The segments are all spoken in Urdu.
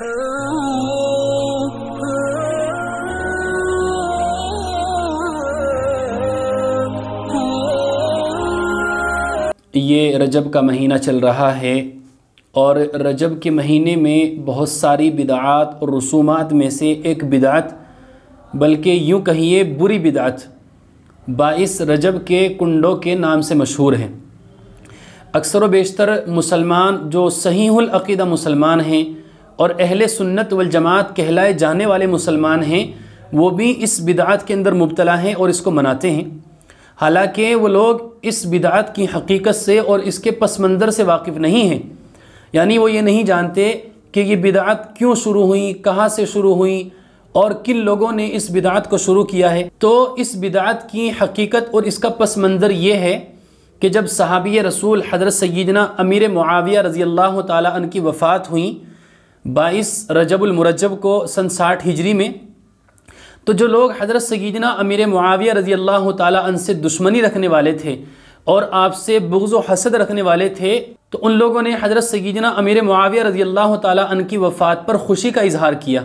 یہ رجب کا مہینہ چل رہا ہے اور رجب کے مہینے میں بہت ساری بدعات اور رسومات میں سے ایک بدعت، بلکہ یوں کہیے بری بدعت، باعث رجب کے کنڈوں کے نام سے مشہور ہے۔ اکثر و بیشتر مسلمان جو صحیح العقیدہ مسلمان ہیں اور اہل سنت والجماعت کہلائے جانے والے مسلمان ہیں، وہ بھی اس بدعت کے اندر مبتلا ہیں اور اس کو مناتے ہیں، حالانکہ وہ لوگ اس بدعت کی حقیقت سے اور اس کے پس منظر سے واقف نہیں ہیں۔ یعنی وہ یہ نہیں جانتے کہ یہ بدعت کیوں شروع ہوئی، کہاں سے شروع ہوئی اور کن لوگوں نے اس بدعت کو شروع کیا ہے۔ تو اس بدعت کی حقیقت اور اس کا پس منظر یہ ہے کہ جب صحابی رسول حضرت سیدنا امیر معاویہ رضی اللہ تعالیٰ عنہ کی وفات ہوئی 22 رجب المرجب کو سن 60 ہجری میں، تو جو لوگ حضرت سیدنا امیر معاویہ رضی اللہ تعالیٰ عنہ سے دشمنی رکھنے والے تھے اور آپ سے بغض و حسد رکھنے والے تھے، تو ان لوگوں نے حضرت سیدنا امیر معاویہ رضی اللہ تعالیٰ عنہ کی وفات پر خوشی کا اظہار کیا،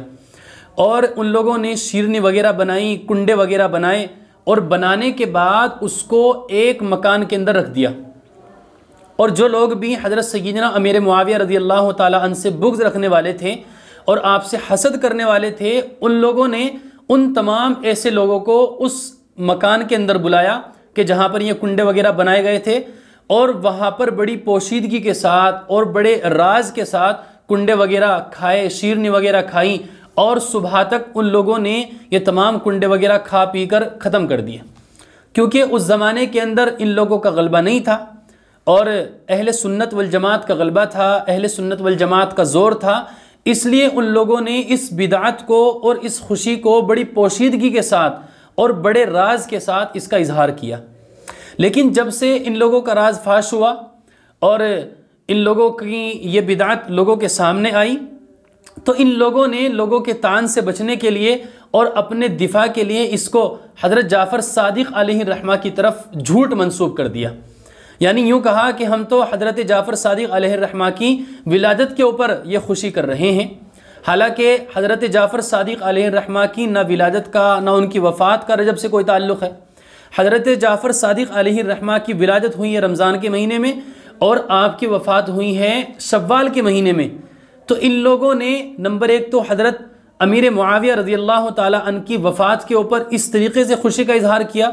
اور ان لوگوں نے شیرنی وغیرہ بنائی، کنڈے وغیرہ بنائے، اور بنانے کے بعد اس کو ایک مکان کے اندر رکھ دیا۔ اور جو لوگ بھی حضرت سیدنا امیر معاویہ رضی اللہ تعالیٰ عنہ سے بغض رکھنے والے تھے اور آپ سے حسد کرنے والے تھے، ان لوگوں نے ان تمام ایسے لوگوں کو اس مکان کے اندر بلایا کہ جہاں پر یہ کنڈے وغیرہ بنائے گئے تھے، اور وہاں پر بڑی پوشیدگی کے ساتھ اور بڑے راز کے ساتھ کنڈے وغیرہ کھائے، شیرنی وغیرہ کھائیں، اور صبح تک ان لوگوں نے یہ تمام کنڈے وغیرہ کھا پی کر ختم کر دیا، کیونکہ اس زمانے کے اندر ان لوگوں کا غلبہ نہیں تھا اور اہل سنت والجماعت کا غلبہ تھا، اہل سنت والجماعت کا زور تھا، اس لیے ان لوگوں نے اس بدعت کو اور اس خوشی کو بڑی پوشیدگی کے ساتھ اور بڑے راز کے ساتھ اس کا اظہار کیا۔ لیکن جب سے ان لوگوں کا راز فاش ہوا اور ان لوگوں کی یہ بدعت لوگوں کے سامنے آئی، تو ان لوگوں نے لوگوں کے طعن سے بچنے کے لیے اور اپنے دفاع کے لیے اس کو حضرت جعفر صادق علیہ الرحمہ کی طرف جھوٹ منسوب کر دیا۔ یعنی یوں کہا کہ ہم تو حضرت جعفر صادق علیہ الرحمہ کی ولادت کے اوپر یہ خوشی کر رہے ہیں، حالانکہ حضرت جعفر صادق علیہ الرحمہ کی نہ ولادت کا نہ ان کی وفات کا رجب سے کوئی تعلق ہے۔ حضرت جعفر صادق علیہ الرحمہ کی ولادت ہوئی ہے رمضان کے مہینے میں اور آپ کی وفات ہوئی ہے شوال کے مہینے میں۔ تو ان لوگوں نے نمبر ایک تو حضرت امیر معاویہ رضی اللہ تعالیٰ عنہ کی وفات کے اوپر اس طریقے سے خوشی کا اظہار کیا،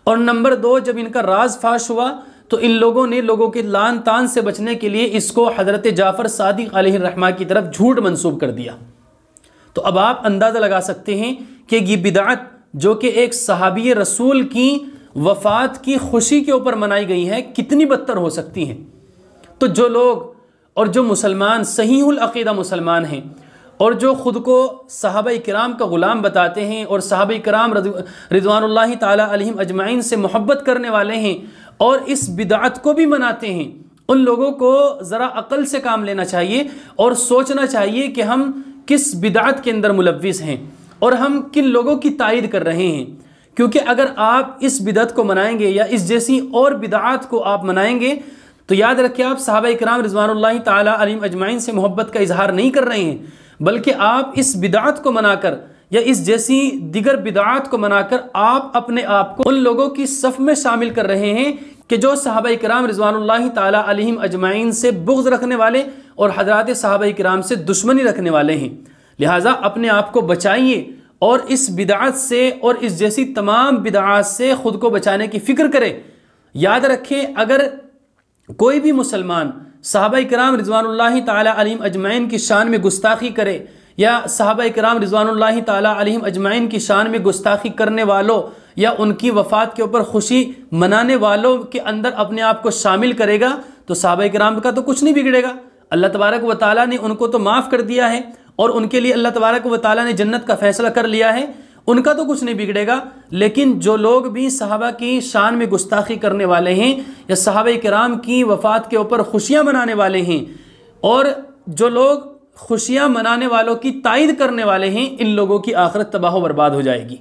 اور نمبر دو جب ان کا راز فاش ہوا تو ان لوگوں نے لوگوں کے لعن طعن سے بچنے کے لیے اس کو حضرت جعفر صادق علیہ الرحمہ کی طرف جھوٹ منسوب کر دیا۔ تو اب آپ اندازہ لگا سکتے ہیں کہ یہ بدعت جو کہ ایک صحابی رسول کی وفات کی خوشی کے اوپر منائی گئی ہے کتنی بدتر ہو سکتی ہیں۔ تو جو لوگ اور جو مسلمان صحیح العقیدہ مسلمان ہیں اور جو خود کو صحابہ کرام کا غلام بتاتے ہیں اور صحابہ کرام رضوان اللہ تعالیٰ علیہم اجمعین سے محبت کرنے والے ہیں اور اس بدعت کو بھی مناتے ہیں، ان لوگوں کو ذرا عقل سے کام لینا چاہیے اور سوچنا چاہیے کہ ہم کس بدعت کے اندر ملوث ہیں اور ہم کن لوگوں کی تائید کر رہے ہیں، کیونکہ اگر آپ اس بدعت کو منائیں گے یا اس جیسی اور بدعات کو آپ منائیں گے تو یاد رکھیں آپ صحابہ کرام رضوان اللہ تعالیٰ علیہم اجمعین سے محبت کا اظہار نہیں کر رہے ہیں، بلکہ آپ اس بدعت کو منا کر یا اس جیسی دیگر بدعات کو منا کر آپ اپنے آپ کو ان لوگوں کی صف میں شامل کر رہے ہیں کہ جو صحابہ کرام رضوان اللہ تعالیٰ علیہم اجمعین سے بغض رکھنے والے اور حضرات صحابہ کرام سے دشمنی رکھنے والے ہیں۔ لہٰذا اپنے آپ کو بچائیے اور اس بدعت سے اور اس جیسی تمام بدعات سے خود کو بچانے کی فکر کریں۔ یاد رکھیں اگر کوئی بھی مسلمان صحابہ کرام رضوان اللہ تعالیٰ علیہم اجمعین کی شان میں گستاخی کرے یا صحابہ کرام رضوان اللہ تعالیٰ علیہم اجمعین کی شان میں گستاخی کرنے والوں یا ان کی وفات کے اوپر خوشی منانے والوں کے اندر اپنے آپ کو شامل کرے گا تو صحابہ کرام کا تو کچھ نہیں بگڑے گا۔ اللہ تبارک و تعالیٰ نے ان کو تو معاف کر دیا ہے اور ان کے لیے اللہ تبارک و تعالیٰ نے جنت کا فیصلہ کر لیا ہے، ان کا تو کچھ نہیں بگڑے گا۔ لیکن جو لوگ بھی صحابہ کی شان میں گستاخی کرنے والے ہیں یا صحابہ کرام کی وفات کے اوپر خوشیاں منانے والے ہیں اور جو لوگ خوشیاں منانے والوں کی تائید کرنے والے ہیں، ان لوگوں کی آخرت تباہ و برباد ہو جائے گی۔